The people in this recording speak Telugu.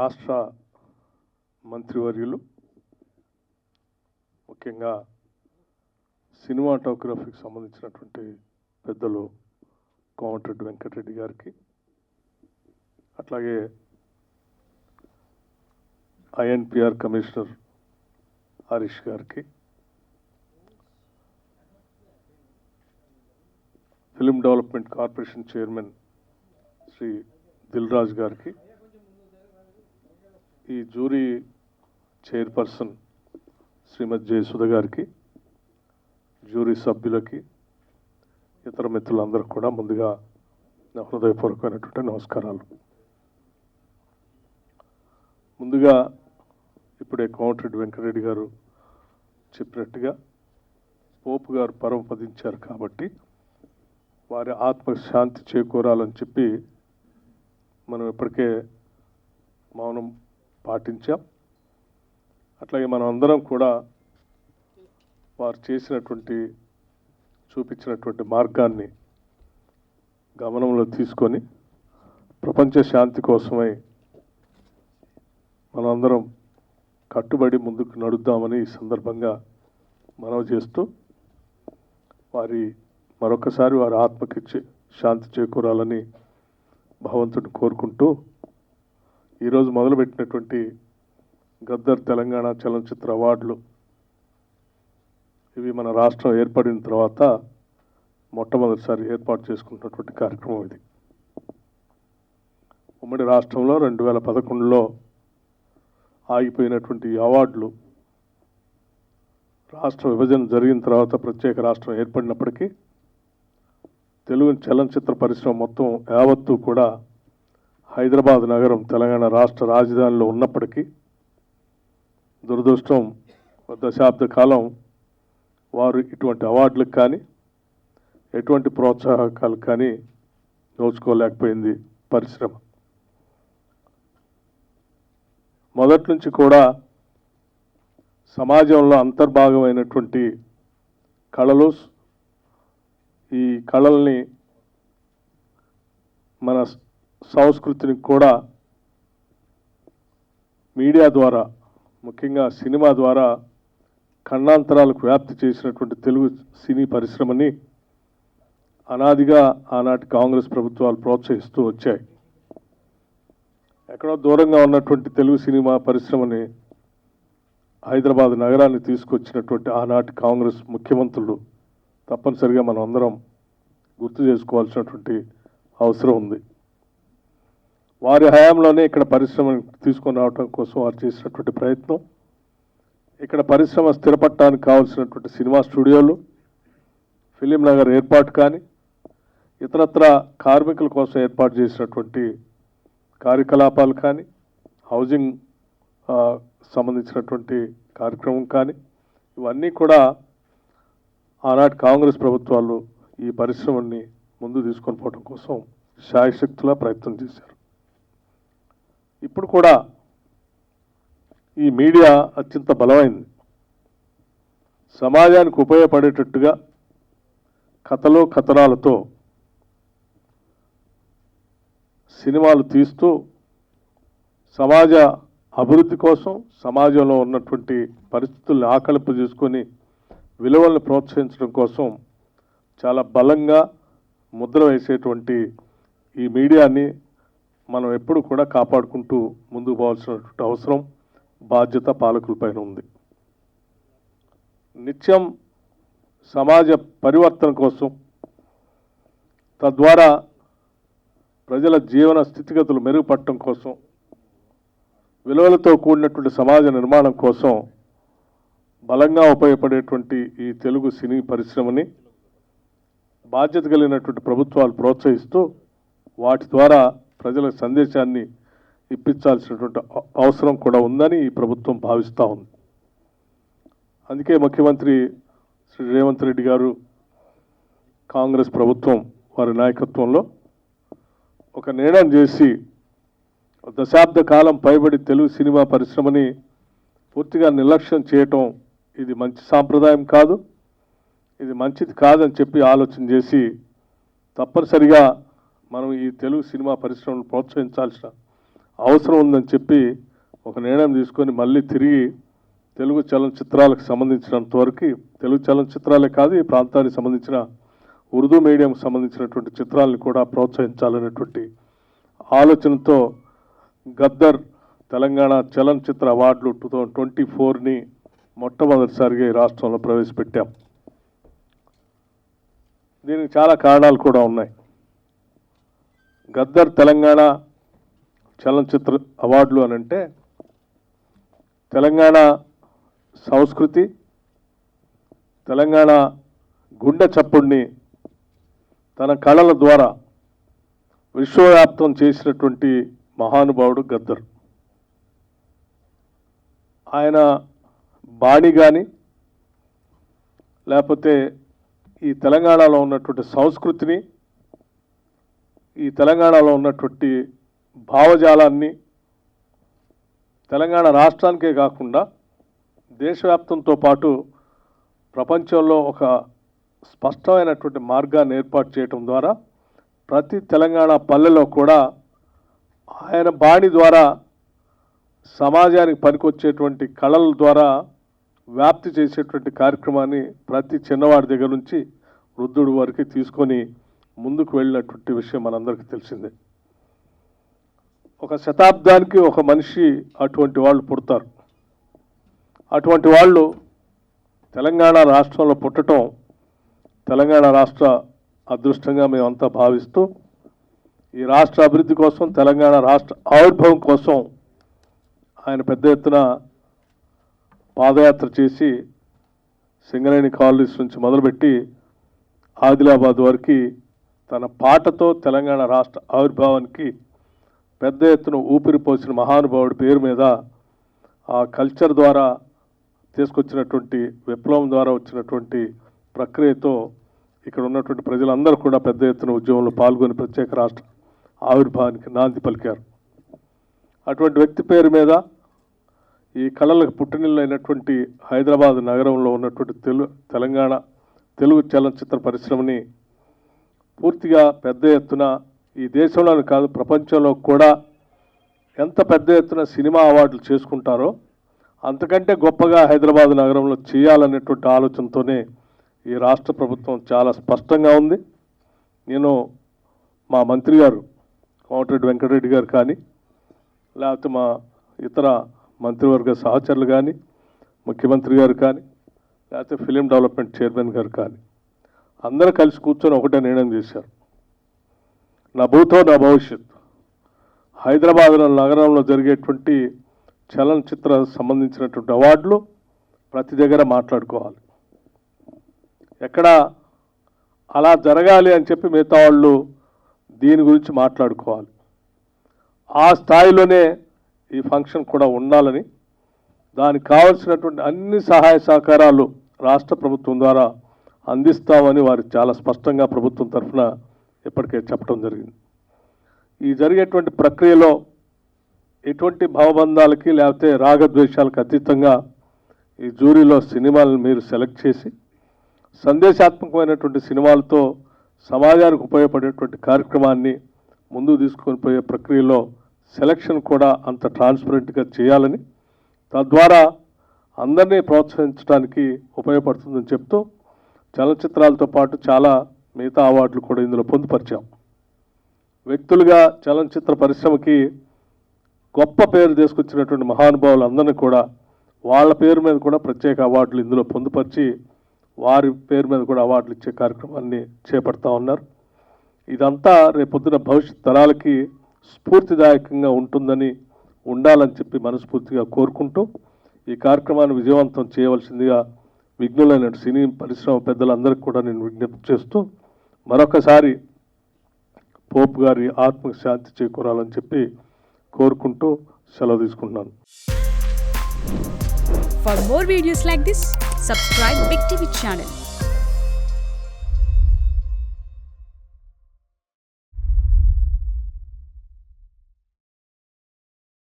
రాష్ట్ర మంత్రివర్యులు ముఖ్యంగా సినిమాటోగ్రఫీకి సంబంధించినటువంటి పెద్దలు కోమటిరెడ్డి వెంకటరెడ్డి గారికి, అట్లాగే ఐఎన్పిఆర్ కమిషనర్ హరీష్ గారికి, film development corporation chairman Shri Dilraj గారికి, ఈ జ్యూరీ చైర్పర్సన్ శ్రీమతి జయసుధ గారికి, జ్యూరీ సభ్యులకి, ఇతర మిత్రులందరూ కూడా ముందుగా నా హృదయపూర్వకమైనటువంటి నమస్కారాలు. ముందుగా ఇప్పుడే కోమటిరెడ్డి వెంకటరెడ్డి గారు చెప్పినట్టుగా పోపు గారు పరమపదించారు కాబట్టి వారి ఆత్మశాంతి చేకూరాలని చెప్పి మనం ఇప్పటికే మౌనం పాటించాం. అట్లాగే మనం అందరం కూడా వారు చూపించినటువంటి మార్గాన్ని గమనంలో తీసుకొని ప్రపంచ శాంతి కోసమై మనందరం కట్టుబడి ముందుకు నడుద్దామని ఈ సందర్భంగా మనవి చేస్తూ మరొకసారి వారి ఆత్మకి శాంతి చేకూరాలని భగవంతుడిని కోరుకుంటూ ఈరోజు మొదలుపెట్టినటువంటి గద్దర్ తెలంగాణ చలనచిత్ర అవార్డులు ఇవి మన రాష్ట్రం ఏర్పడిన తర్వాత మొట్టమొదటిసారి ఏర్పాటు చేసుకున్నటువంటి కార్యక్రమం ఇది. ఉమ్మడి రాష్ట్రంలో 2011లో ఆగిపోయినటువంటి అవార్డులు రాష్ట్ర విభజన జరిగిన తర్వాత ప్రత్యేక రాష్ట్రం ఏర్పడినప్పటికీ తెలుగు చలనచిత్ర పరిశ్రమ మొత్తం యావత్తు కూడా హైదరాబాద్ నగరం తెలంగాణ రాష్ట్ర రాజధానిలో ఉన్నప్పటికీ దురదృష్టం దశాబ్ద కాలం వారు ఇటువంటి అవార్డులకు కానీ ఎటువంటి ప్రోత్సాహకాలు కానీ నోచుకోలేకపోయింది పరిశ్రమ. మొదటి నుంచి కూడా సమాజంలో అంతర్భాగమైనటువంటి కళలు, ఈ కళల్ని మన సంస్కృతిని కూడా మీడియా ద్వారా ముఖ్యంగా సినిమా ద్వారా ఖండాంతరాలకు వ్యాప్తి చేసినటువంటి తెలుగు సినీ పరిశ్రమని అనాదిగా ఆనాటి కాంగ్రెస్ ప్రభుత్వాలు ప్రోత్సహిస్తూ వచ్చాయి. ఎక్కడో దూరంగా ఉన్నటువంటి తెలుగు సినిమా పరిశ్రమని హైదరాబాద్ నగరాన్ని తీసుకొచ్చినటువంటి ఆనాటి కాంగ్రెస్ ముఖ్యమంత్రులు తప్పనిసరిగా మనం అందరం గుర్తు చేసుకోవాల్సినటువంటి అవసరం ఉంది. వారి హయాంలోనే ఇక్కడ పరిశ్రమను తీసుకొని రావడం కోసం వారు చేసినటువంటి ప్రయత్నం, ఇక్కడ పరిశ్రమ స్థిరపడటానికి కావాల్సినటువంటి సినిమా స్టూడియోలు, ఫిలిం నగర్ ఏర్పాటు కానీ ఇతరత్ర కార్మికుల కోసం ఏర్పాటు చేసినటువంటి కార్యకలాపాలు కానీ, హౌసింగ్ సంబంధించినటువంటి కార్యక్రమం కానీ, ఇవన్నీ కూడా ఆనాటి కాంగ్రెస్ ప్రభుత్వాలు ఈ పరిశ్రమని ముందు తీసుకొని పోవడం కోసం శాయశక్తులా ప్రయత్నం చేశారు. ఇప్పుడు కూడా ఈ మీడియా అత్యంత బలమైంది. సమాజానికి ఉపయోగపడేటట్టుగా కథలు కథనాలతో సినిమాలు తీస్తూ సమాజ అభివృద్ధి కోసం, సమాజంలో ఉన్నటువంటి పరిస్థితుల్ని ఆకలింపు చేసుకొని విలువలను ప్రోత్సహించడం కోసం చాలా బలంగా ముద్ర వేసేటువంటి ఈ మీడియాని మనం ఎప్పుడు కూడా కాపాడుకుంటూ ముందుకు పోవాల్సినటువంటి అవసరం, బాధ్యత పాలకులపైన ఉంది. నిత్యం సమాజ పరివర్తన కోసం, తద్వారా ప్రజల జీవన స్థితిగతులు మెరుగుపడటం కోసం, విలువలతో కూడినటువంటి సమాజ నిర్మాణం కోసం బలంగా ఉపయోగపడేటువంటి ఈ తెలుగు సినీ పరిశ్రమని బాధ్యత కలిగినటువంటి ప్రభుత్వాలు ప్రోత్సహిస్తూ వాటి ద్వారా ప్రజల సందేశాన్ని ఇప్పించాల్సినటువంటి అవసరం కూడా ఉందని ఈ ప్రభుత్వం భావిస్తూ ఉంది. అందుకే ముఖ్యమంత్రి శ్రీ రేవంత్ రెడ్డి గారు, కాంగ్రెస్ ప్రభుత్వం వారి నాయకత్వంలో ఒక నిర్ణయం చేసి దశాబ్ద కాలం పైబడి తెలుగు సినిమా పరిశ్రమని పూర్తిగా నిర్లక్ష్యం చేయటం ఇది మంచి సాంప్రదాయం కాదు, ఇది మంచిది కాదని చెప్పి ఆలోచన చేసి తప్పనిసరిగా మనం ఈ తెలుగు సినిమా పరిశ్రమను ప్రోత్సహించాల్సిన అవసరం ఉందని చెప్పి ఒక నిర్ణయం తీసుకొని మళ్ళీ తిరిగి తెలుగు చలనచిత్రాలకు సంబంధించినంత వరకు, తెలుగు చలనచిత్రాలే కాదు ఈ ప్రాంతానికి సంబంధించిన ఉర్దూ మీడియంకి సంబంధించినటువంటి చిత్రాలను కూడా ప్రోత్సహించాలనేటువంటి ఆలోచనతో గద్దర్ తెలంగాణ చలనచిత్ర అవార్డులు 2024ని మొట్టమొదటిసారిగా ఈ రాష్ట్రంలో ప్రవేశపెట్టాం. దీనికి చాలా కారణాలు కూడా ఉన్నాయి. గద్దర్ తెలంగాణ చలనచిత్ర అవార్డులు అని అంటే తెలంగాణ సంస్కృతి, తెలంగాణ గుండె చప్పుడిని తన కళల ద్వారా విశ్వవ్యాప్తం చేసినటువంటి మహానుభావుడు గద్దర్. ఆయన బాణి కానీ లేకపోతే ఈ తెలంగాణలో ఉన్నటువంటి సంస్కృతిని, ఈ తెలంగాణలో ఉన్నటువంటి భావజాలాన్ని తెలంగాణ రాష్ట్రానికే కాకుండా దేశవ్యాప్తంతో పాటు ప్రపంచంలో ఒక స్పష్టమైనటువంటి మార్గాన్ని ఏర్పాటు చేయడం ద్వారా ప్రతి తెలంగాణ పల్లెలో కూడా ఆయన బాణి ద్వారా సమాజానికి పనికొచ్చేటువంటి కళల ద్వారా వ్యాప్తి చేసేటువంటి కార్యక్రమాన్ని ప్రతి చిన్నవాడి దగ్గర నుంచి వృద్ధుడి వరకు తీసుకొని ముందుకు వెళ్ళినటువంటి విషయం మనందరికీ తెలిసిందే. ఒక శతాబ్దానికి ఒక మనిషి అటువంటి వాళ్ళు పుడతారు. అటువంటి వాళ్ళు తెలంగాణ రాష్ట్రంలో పుట్టడం తెలంగాణ రాష్ట్ర అదృష్టంగా మేమంతా భావిస్తూ ఈ రాష్ట్ర అభివృద్ధి కోసం, తెలంగాణ రాష్ట్ర ఆవిర్భావం కోసం ఆయన పెద్ద ఎత్తున పాదయాత్ర చేసి సింగరేణి కాలనీస్ నుంచి మొదలుపెట్టి ఆదిలాబాద్ వరకు తన పాటతో తెలంగాణ రాష్ట్ర ఆవిర్భావానికి పెద్ద ఎత్తున ఊపిరిపోసిన మహానుభావుడి పేరు మీద ఆ కల్చర్ ద్వారా తీసుకొచ్చినటువంటి విప్లవం ద్వారా వచ్చినటువంటి ప్రక్రియతో ఇక్కడ ఉన్నటువంటి ప్రజలందరూ కూడా పెద్ద ఎత్తున ఉద్యమంలో పాల్గొని ప్రత్యేక రాష్ట్ర ఆవిర్భావానికి నాంది పలికారు. అటువంటి వ్యక్తి పేరు మీద ఈ కళలకు పుట్టినిల్లు అయినటువంటి హైదరాబాద్ నగరంలో ఉన్నటువంటి తెలంగాణ తెలుగు చలనచిత్ర పరిశ్రమని పూర్తిగా పెద్ద ఎత్తున ఈ దేశంలోనే కాదు ప్రపంచంలో కూడా ఎంత పెద్ద ఎత్తున సినిమా అవార్డులు చేసుకుంటారో అంతకంటే గొప్పగా హైదరాబాద్ నగరంలో చేయాలనేటువంటి ఆలోచనతోనే ఈ రాష్ట్ర ప్రభుత్వం చాలా స్పష్టంగా ఉంది. నేను మా మంత్రి గారు కోమటిరెడ్డి వెంకటరెడ్డి గారు కానీ లేకపోతే మా ఇతర మంత్రివర్గ సహచరులు కానీ, ముఖ్యమంత్రి గారు కానీ, లేకపోతే ఫిలిం డెవలప్మెంట్ చైర్మన్ గారు కానీ అందరూ కలిసి కూర్చొని ఒకటే నిర్ణయం చేశారు. నా భూతో నా భవిష్యత్, హైదరాబాద్ నగరంలో జరిగేటువంటి చలనచిత్ర సంబంధించినటువంటి అవార్డులు ప్రతి దగ్గర మాట్లాడుకోవాలి. ఎక్కడ అలా జరగాలి అని చెప్పి మిగతా వాళ్ళు దీని గురించి మాట్లాడుకోవాలి. ఆ స్థాయిలోనే ఈ ఫంక్షన్ కూడా ఉండాలని, దానికి కావలసినటువంటి అన్ని సహాయ సహకారాలు రాష్ట్ర ప్రభుత్వం ద్వారా అందిస్తామని వారు చాలా స్పష్టంగా ప్రభుత్వం తరఫున ఇప్పటికే చెప్పడం జరిగింది. ఈ జరిగేటువంటి ప్రక్రియలో ఎటువంటి భావబంధాలకి లేకపోతే రాగద్వేషాలకు అతీతంగా ఈ జ్యూరీలో సినిమాలను మీరు సెలెక్ట్ చేసి సందేశాత్మకమైనటువంటి సినిమాలతో సమాజానికి ఉపయోగపడేటువంటి కార్యక్రమాన్ని ముందుకు తీసుకొని పోయే ప్రక్రియలో సెలక్షన్ కూడా అంత ట్రాన్స్పరెంట్గా చేయాలని, తద్వారా అందరినీ ప్రోత్సహించడానికి ఉపయోగపడుతుందని చెప్తూ చలనచిత్రాలతో పాటు చాలా మిగతా అవార్డులు కూడా ఇందులో పొందుపరిచాం. వ్యక్తులుగా చలనచిత్ర పరిశ్రమకి గొప్ప పేరు తీసుకొచ్చినటువంటి మహానుభావులు అందరినీ కూడా వాళ్ళ పేరు మీద కూడా ప్రత్యేక అవార్డులు ఇందులో పొందుపరిచి వారి పేరు మీద కూడా అవార్డులు ఇచ్చే కార్యక్రమాన్ని చేపడతా ఉన్నారు. ఇదంతా రేపొద్దున భవిష్యత్ తరాలకి స్ఫూర్తిదాయకంగా ఉండాలని చెప్పి మనస్ఫూర్తిగా కోరుకుంటూ ఈ కార్యక్రమాన్ని విజయవంతం చేయవలసిందిగా విఘ్నులైన సినీ పరిశ్రమ పెద్దలందరికీ కూడా నేను విజ్ఞప్తి చేస్తూ మరొకసారి పోప్ గారి ఆత్మకు శాంతి చేకూరాలని చెప్పి కోరుకుంటూ సెలవు తీసుకుంటున్నాను. For more videos like this, subscribe Big TV channel.